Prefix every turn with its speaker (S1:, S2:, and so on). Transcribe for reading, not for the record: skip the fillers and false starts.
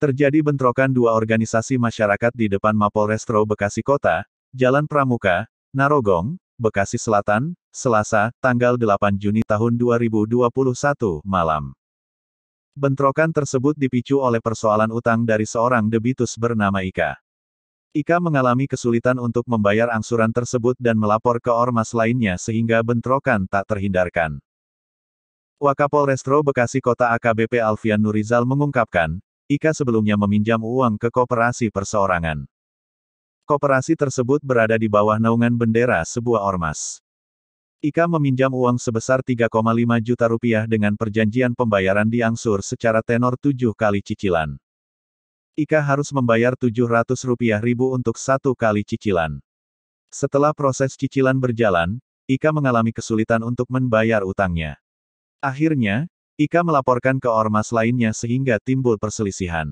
S1: Terjadi bentrokan dua organisasi masyarakat di depan Mapolrestro Bekasi Kota, Jalan Pramuka, Narogong, Bekasi Selatan, Selasa, tanggal 8 Juni tahun 2021, malam. Bentrokan tersebut dipicu oleh persoalan utang dari seorang debitus bernama Ika. Ika mengalami kesulitan untuk membayar angsuran tersebut dan melapor ke ormas lainnya sehingga bentrokan tak terhindarkan. Wakapolrestro Bekasi Kota AKBP Alfian Nurizal mengungkapkan, Ika sebelumnya meminjam uang ke koperasi perseorangan. Koperasi tersebut berada di bawah naungan bendera sebuah ormas. Ika meminjam uang sebesar 3,5 juta rupiah dengan perjanjian pembayaran diangsur secara tenor 7 kali cicilan. Ika harus membayar Rp700.000 untuk 1 kali cicilan. Setelah proses cicilan berjalan, Ika mengalami kesulitan untuk membayar utangnya. Akhirnya, Ika melaporkan ke ormas lainnya sehingga timbul perselisihan.